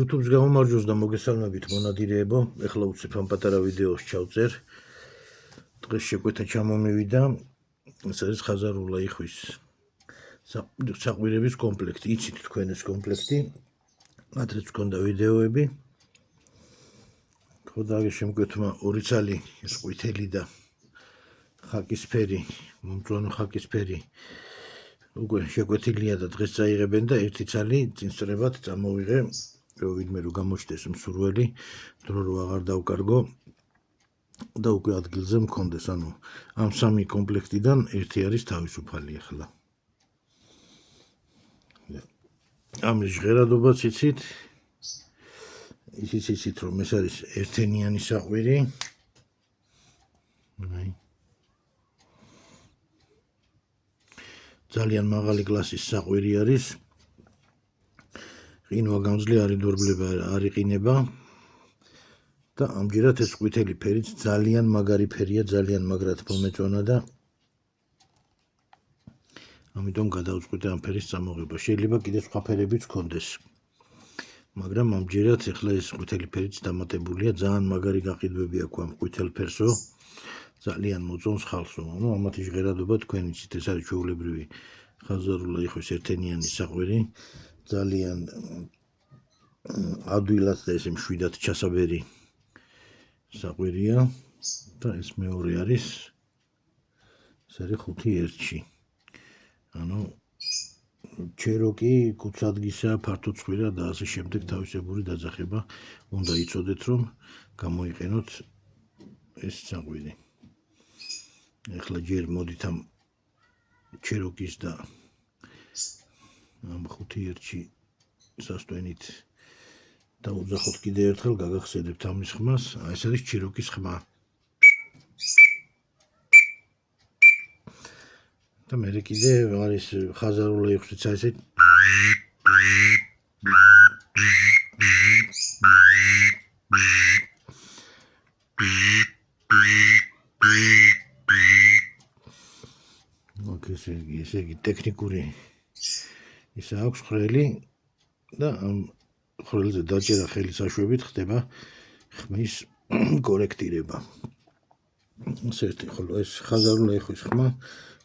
YouTube-ს გამომარჯოს და მოგესალმებით მონადირეებო. ეხლა უცებ ამ პატარა ვიდეოს ჩავწერ. დღეს შეკვეთა ჩამომივიდა. ეს არის ხაზარულა იხვის საყვირების კომპლექტი. იცით თქვენ ეს კომპლექტი. ადრეც გქონდა ვიდეოები. ხოდა შემკვეთმა ორი ცალი ეს ყვითელი და ხაკისფერი, მომწვანო ხაკისფერი უკვე შეკვეთილია და დღეს წაიღებენ და ერთი ცალი წინსწრებად წამოვიღე. ვიდმე რომ გამოჩნდეს მსურველი, დრო რო აღარ დავკარგო და უკვე ადგილზე მქონდეს. ანუ ამ სამი კომპლექტიდან ერთი არის თავისუფალი ახლა. ამის ჟღერადობაც იცით. ისიც იცით რომ ეს არის ერთენიანი საყვირი. ძალიან მაღალი კლასის საყვირი არის. ყინვა გამძლე არ იდორბლება, არ იყინება და ამჯერად ეს ყვითელი ფერიც ძალიან მაგარი ფერია, ძალიან მაგრად მომეწონა და ამიტომ გადავწყვიტე ამ ფერის წამოღება. შეიძლება კიდე სხვა ფერებიც გქონდეს, მაგრამ ამჯერად ახლა ეს ყვითელი ფერიც დამატებულია, ძალიან მაგარი გაყიდვები აქვს ამ ყვითელ ფერსო. ძალიან მოწონს ხალხს. ანუ ამათი ჟღერადობა თქვენ იცით, ეს არის ჩვეულებრივი ხაზარულა იხვის ერთენიანი საყვირი. ძალიან ადვილად და ესე მშვიდად ჩასაბერი საყვირია და ეს მეორე არის ეს არის 5-1-ში. ანუ ჩეროკი, კუცადგისა, ფართოცხვირა და ასე შემდეგ თავისებური დაძახება უნდა იცოდეთ, რომ გამოიყენოთ ეს საყვირი. ეხლა ჯერ მოდით ამ ჩეროკის და ამ 5-1-ში სასტვენით დავუძახოთ კიდე ერთხელ, გაგახსენებთ ამის ხმას. ეს არის ჩეროკის ხმა. და მე კიდე არის ხაზარულა იხვის ესე ესე იგი ტექნიკური ის აქვს ხრელი და ამ ხრელზე დაჭერა ხელის საშვებით ხდება ხმის კორექტირება. ეს ერთი ხოლო ეს ხაზარულა იხვის ხმა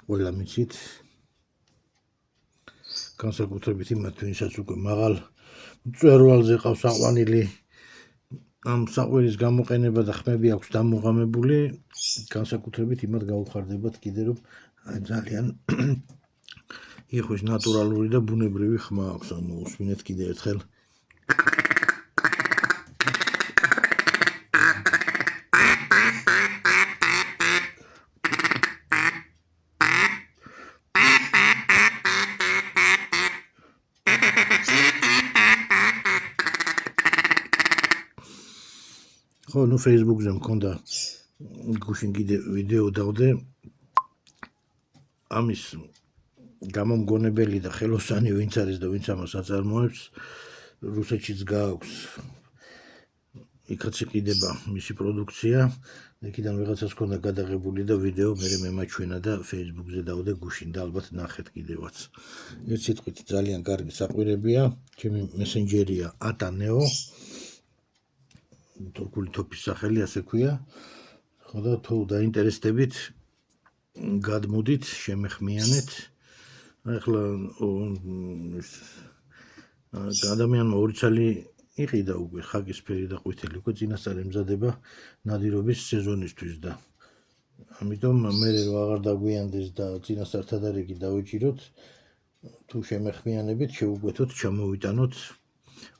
ყველა მიცით. განსაკუთრებით იმათ, ვინცაც უკვე მაღალ მწვერვალზე ყავს აყვანილი ამ საყვირის გამოყენება და ხმები აქვს დამოღამებული, განსაკუთრებით იმათ გაუხარდებათ კიდე რომ ძალიან იხვის ნატურალური და ბუნებრივი ხმა აქვს. ანუ უსმინეთ კიდე ერთხელ. ხო, ნუ Facebook-ზე მქონდა გუშინ კიდე ვიდეო დავდე ამის გამომგონებელი და ხელოსანი ვინც არის და ვინც ამას აწარმოებს, რუსეთშიც გააქვს. იქაც იყიდება მისი პროდუქცია. იქიდან ვიღაცას ქონდა გადაღებული და ვიდეო მე მემაჩვენა და Facebook-ზე დავდე გუშინ და ალბათ ნახეთ კიდევაც. ერთ სიტყვით ძალიან კარგი საყვირებია. ჩემი მესენჯერია ატანეო. თურქული თოფის სახელი ასე ქვია. ხო და თუ დაინტერესდებით, გადმოდით, შემეხმიანეთ. ახლა ადამიანმა ორი ცალი იყიდა უკვე ხაკისფერი და ყვითელი, უკვე წინასწარ ემზადება ნადირობის სეზონისთვის და ამიტომ მე რო აღარ დაგვიანდეს და წინასწარ თადარიგი დავიჭიროთ, თუ შემეხმიანებით, შევუკვეთოთ, ჩამოვიტანოთ.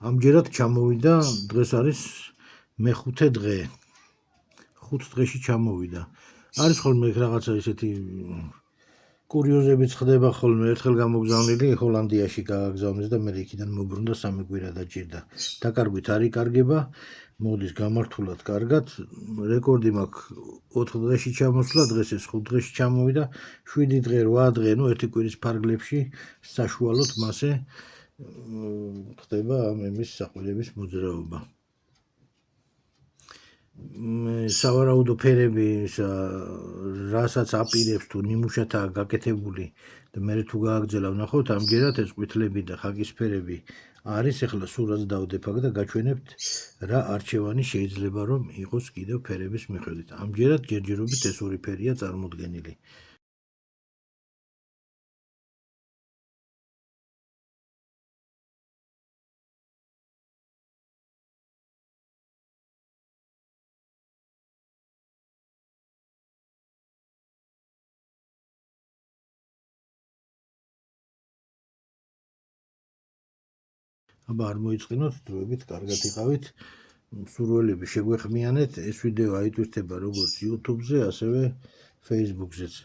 ამჯერად ჩამოვიდა, დღეს არის მე-5 დღე. 5 დღეში ჩამოვიდა. არის ხოლმე რაღაცა ისეთი კურიოზებიც ხდება ხოლმე. ერთხელ გამოგზავნილი ჰოლანდიაში გააგზავნეს და მე იქიდან მოbrunდა 3 კვირა დაჭირდა. დაკარგვით არ იკარგება, მოდის გამართულად კარგად. რეკორდი მაქვს 4 დღეში ჩამოსვლა, დღეს ეს 5 დღეში ჩამოვიდა, 7 დღე, 8 დღე, ნუ ერთი კვირის ფარგლებში საშუალოდ მასე ხდება ამ ემის საყვირების მოძრაობა. სავარაუდო ფერები რასაც აპირებს თუ ნიმუშათაა გაკეთებული და მე თუ გააგრძელა ვნახოთ ამჯერად ეს ყვითლები და ხაკისფერები არის, ახლა სურათს დავდეფაგ და გაჩვენებთ რა არჩევანი შეიძლება რომ იყოს კიდევ ფერების მიხედვით. ამჯერად ჯერჯერობით ეს ორი ფერია წარმოდგენილი. აბა არ მოიწყინოთ დროებით, კარგად იყავით. მსურველები შეგვეხმიანეთ, ეს ვიდეო აიტვირთება როგორც YouTube-ზე, ასევე Facebook-ზეც.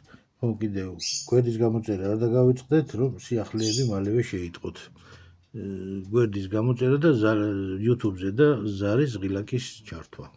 ხო, კიდევ გვერდის გამოწერა არ დაგავიწყდეთ, რომ სიახლეები მალევე შეიტყოთ. გვერდის გამოწერა და YouTube-ზე და ზარის ღილაკის ჩართვა.